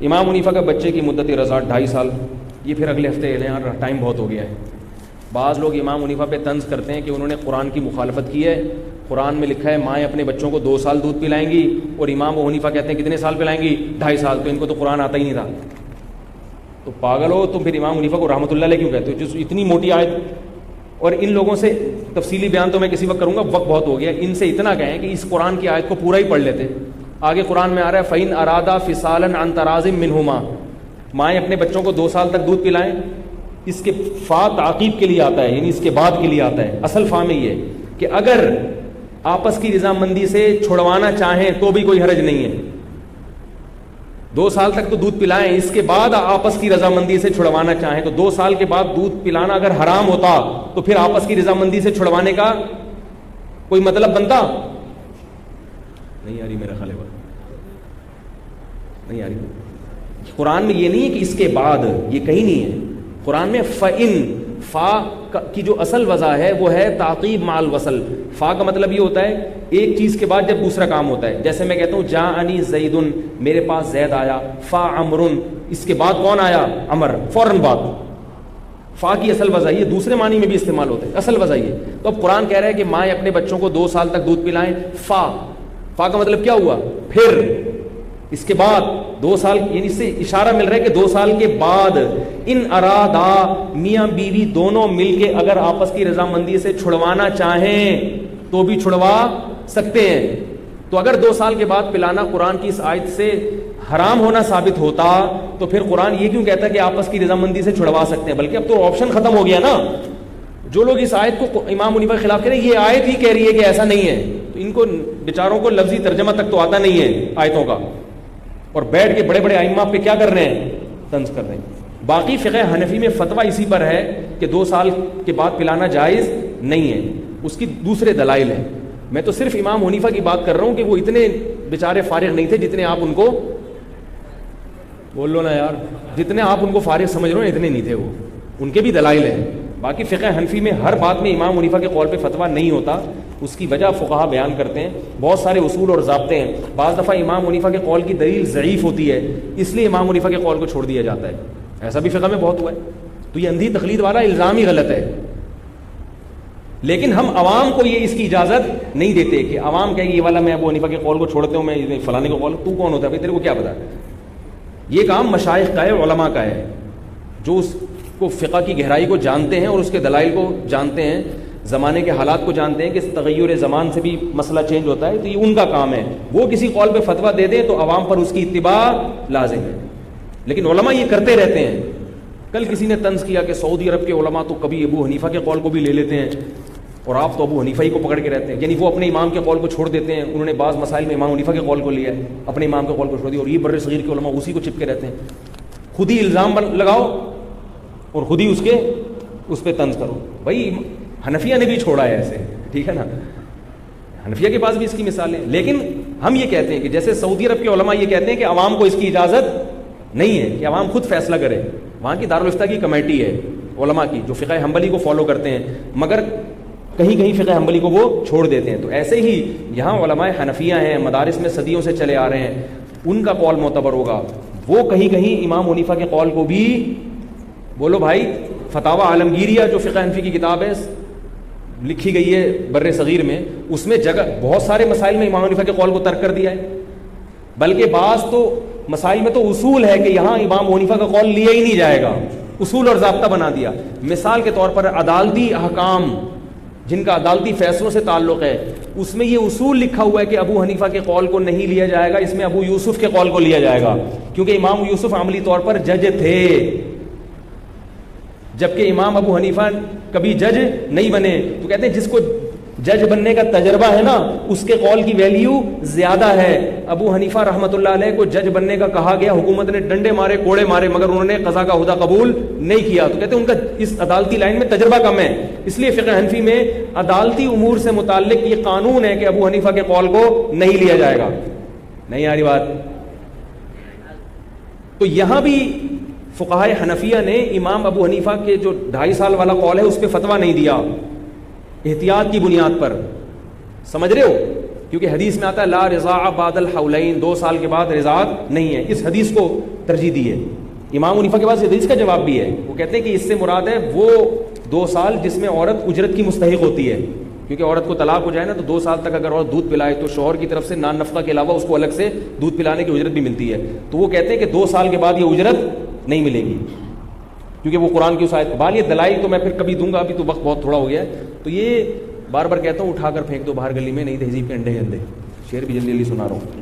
امام حنیفہ کا بچے کی مدت رضاع 2.5 سال. یہ پھر اگلے ہفتے یار ٹائم بہت ہو گیا ہے. بعض لوگ امام حنیفہ پہ طنز کرتے ہیں کہ انہوں نے قرآن کی مخالفت کی ہے. قرآن میں لکھا ہے مائیں اپنے بچوں کو 2 سال دودھ پلائیں گی, اور امام ابو حنیفہ کہتے ہیں کتنے سال پلائیں گی؟ 2.5 سال. تو ان کو تو قرآن آتا ہی نہیں تھا. تو پاگل ہو تم, پھر امام حنیفہ کو رحمۃ اللہ علیہ کیوں کہتے ہو؟ جو اتنی موٹی آیت. اور ان لوگوں سے تفصیلی بیان تو میں کسی وقت کروں گا, وقت بہت ہو گیا. ان سے اتنا کہیں کہ اس قرآن کی آیت کو پورا ہی پڑھ لیتے. آگے قرآن میں آ رہا ہے فَإِنْ أَرَادَا فِصَالًا عَنْ تَرَاضٍ مِّنْهُمَا, مائیں اپنے بچوں کو 2 سال تک دودھ پلائیں. اس کے فا تعقیب کے لیے آتا ہے, یعنی اس کے بعد کے لیے آتا ہے. اصل فا میں یہ کہ اگر آپس کی رضامندی سے چھڑوانا چاہیں تو بھی کوئی حرج نہیں ہے. 2 سال تک تو دودھ پلائیں, اس کے بعد آپس کی رضامندی سے چھڑوانا چاہیں تو 2 سال کے بعد دودھ پلانا اگر حرام ہوتا تو پھر آپس کی رضامندی سے چھڑوانے کا کوئی مطلب بنتا نہیں. آ رہی میرا خیال ہے نہیں آ رہی. قرآن میں یہ نہیں ہے کہ اس کے بعد, یہ کہیں نہیں ہے. قرآن میں فَإِن, فا کی جو اصل وضع ہے وہ ہے تعقیب مع الوصل. فا کا مطلب یہ ہوتا ہے ایک چیز کے بعد جب دوسرا کام ہوتا ہے. جیسے میں کہتا ہوں جاءنی زیدن, میرے پاس زید آیا. فا عمرن, اس کے بعد کون آیا؟ عمر. فوراً بعد. فا کی اصل وضع یہ دوسرے معنی میں بھی استعمال ہوتا ہے, اصل وضع یہ. تو اب قرآن کہہ رہا ہے کہ مائیں اپنے بچوں کو 2 سال تک دودھ پلائیں. فا کا مطلب کیا ہوا؟ پھر اس کے بعد 2 سال, یعنی اس سے اشارہ مل رہا ہے کہ 2 سال کے بعد ان ارادا, میاں بیوی دونوں مل کے اگر آپس کی رضامندی سے چھڑوانا چاہیں تو بھی چھڑوا سکتے ہیں. تو اگر 2 سال کے بعد پلانا قرآن کی اس آیت سے حرام ہونا ثابت ہوتا تو پھر قرآن یہ کیوں کہتا ہے کہ آپس کی رضامندی سے چھڑوا سکتے ہیں؟ بلکہ اب تو آپشن ختم ہو گیا نا. جو لوگ اس آیت کو امام حنیفہ کے خلاف کہہ رہے ہیں, یہ آیت ہی کہہ رہی ہے کہ ایسا نہیں ہے. تو ان کو بیچاروں کو لفظی ترجمہ تک تو آتا نہیں ہے آیتوں کا, اور بیٹھ کے بڑے بڑے ائمہ پہ کیا کر رہے ہیں؟ طنز کر رہے ہیں. باقی فقہ حنفی میں فتویٰ اسی پر ہے کہ 2 سال کے بعد پلانا جائز نہیں ہے. اس کی دوسرے دلائل ہیں. میں تو صرف امام حنیفہ کی بات کر رہا ہوں کہ وہ اتنے بیچارے فارغ نہیں تھے جتنے آپ ان کو بول لو نا یار, جتنے آپ ان کو فارغ سمجھ رہے ہو اتنے نہیں تھے وہ. ان کے بھی دلائل ہیں. باقی فقہ حنفی میں ہر بات میں امام حنیفہ کے قول پہ فتویٰ نہیں ہوتا. اس کی وجہ فقہا بیان کرتے ہیں. بہت سارے اصول اور ضابطے ہیں. بعض دفعہ امام حنیفہ کے قول کی دلیل ضعیف ہوتی ہے, اس لیے امام حنیفہ کے قول کو چھوڑ دیا جاتا ہے. ایسا بھی فقہ میں بہت ہوا ہے. تو یہ اندھی تقلید والا الزام ہی غلط ہے. لیکن ہم عوام کو یہ اس کی اجازت نہیں دیتے کہ عوام کہے یہ والا میں ابو حنیفہ کے قول کو چھوڑتے ہوں, میں فلانے کو قول. تو کون ہوتا ہے بھائی, تیرے کو کیا پتا؟ یہ کام مشائخ کا ہے, علماء کا ہے, جو اس کو فقہ کی گہرائی کو جانتے ہیں اور اس کے دلائل کو جانتے ہیں, زمانے کے حالات کو جانتے ہیں کہ تغیر زمان سے بھی مسئلہ چینج ہوتا ہے. تو یہ ان کا کام ہے. وہ کسی قول پہ فتویٰ دے دیں تو عوام پر اس کی اتباع لازم ہے. لیکن علماء یہ کرتے رہتے ہیں. کل کسی نے طنز کیا کہ سعودی عرب کے علماء تو کبھی ابو حنیفہ کے قول کو بھی لے لیتے ہیں اور آپ تو ابو حنیفہ ہی کو پکڑ کے رہتے ہیں. یعنی وہ اپنے امام کے قول کو چھوڑ دیتے ہیں. انہوں نے بعض مسائل میں امام حنیفہ کے قول کو لیا ہے, اپنے امام کے قول کو چھوڑ دیا, اور یہ بر صغیر کے علماء اسی کو چپکے رہتے ہیں. خود ہی الزام لگاؤ اور خود ہی اس پہ طنز کرو. بھائی حنفیہ نے بھی چھوڑا ہے ایسے, ٹھیک ہے نا, حنفیہ کے پاس بھی اس کی مثال ہے. لیکن ہم یہ کہتے ہیں کہ جیسے سعودی عرب کے علماء یہ کہتے ہیں کہ عوام کو اس کی اجازت نہیں ہے کہ عوام خود فیصلہ کرے. وہاں کی دارالفتہ کی کمیٹی ہے علماء کی جو فقہ حنبلی کو فالو کرتے ہیں, مگر کہیں کہیں فقہ حنبلی کو وہ چھوڑ دیتے ہیں. تو ایسے ہی یہاں علماء حنفیہ ہیں, مدارس میں صدیوں سے چلے آ رہے ہیں, ان کا قول معتبر ہوگا. وہ کہیں کہیں امام حنیفہ کے قول کو بھی بولو بھائی. فتاوی عالمگیریہ جو فقہ حنفی کی کتاب ہے لکھی گئی ہے بر صغیر میں, اس میں جگہ بہت سارے مسائل میں امام حنیفہ کے قول کو ترک کر دیا ہے. بلکہ بعض تو مسائل میں تو اصول ہے کہ یہاں امام حنیفہ کا قول لیا ہی نہیں جائے گا, اصول اور ضابطہ بنا دیا. مثال کے طور پر عدالتی احکام جن کا عدالتی فیصلوں سے تعلق ہے, اس میں یہ اصول لکھا ہوا ہے کہ ابو حنیفہ کے قول کو نہیں لیا جائے گا, اس میں ابو یوسف کے قول کو لیا جائے گا, کیونکہ امام یوسف عملی طور پر جج تھے, جبکہ امام ابو حنیفہ کبھی جج نہیں بنے. تو کہتے ہیں جس کو جج بننے کا تجربہ ہے نا اس کے قول کی ویلیو زیادہ ہے. ابو حنیفہ رحمۃ اللہ علیہ کو جج بننے کا کہا گیا, حکومت نے ڈنڈے مارے, کوڑے مارے, مگر انہوں نے قضا کا عہدہ قبول نہیں کیا. تو کہتے ہیں ان کا اس عدالتی لائن میں تجربہ کم ہے, اس لیے فقہ حنفی میں عدالتی امور سے متعلق یہ قانون ہے کہ ابو حنیفہ کے قول کو نہیں لیا جائے گا. نہیں آ رہی بات؟ تو یہاں بھی فقہائے حنفیہ نے امام ابو حنیفہ کے جو 2.5 سال والا قول ہے اس پہ فتویٰ نہیں دیا, احتیاط کی بنیاد پر. سمجھ رہے ہو؟ کیونکہ حدیث میں آتا ہے لا رضاع بعد الحولین، 2 سال کے بعد رضاعت نہیں ہے. اس حدیث کو ترجیح دی ہے. امام حنیفہ کے پاس حدیث کا جواب بھی ہے. وہ کہتے ہیں کہ اس سے مراد ہے وہ 2 سال جس میں عورت اجرت کی مستحق ہوتی ہے. کیونکہ عورت کو طلاق ہو جائے نا تو 2 سال تک اگر عورت دودھ پلائے تو شوہر کی طرف سے نان نفقہ کے علاوہ اس کو الگ سے دودھ پلانے کی اجرت بھی ملتی ہے. تو وہ کہتے ہیں کہ 2 سال کے بعد یہ اجرت نہیں ملے گی، کیونکہ وہ قرآن کی اس آیت بال. یہ دلائل تو میں پھر کبھی دوں گا، ابھی تو وقت بہت تھوڑا ہو گیا ہے. تو یہ بار بار کہتا ہوں اٹھا کر پھینک دو باہر گلی میں، نہیں تہذیب کے انڈے گندے. شعر بھی جلدی جلدی سنا رہا ہوں.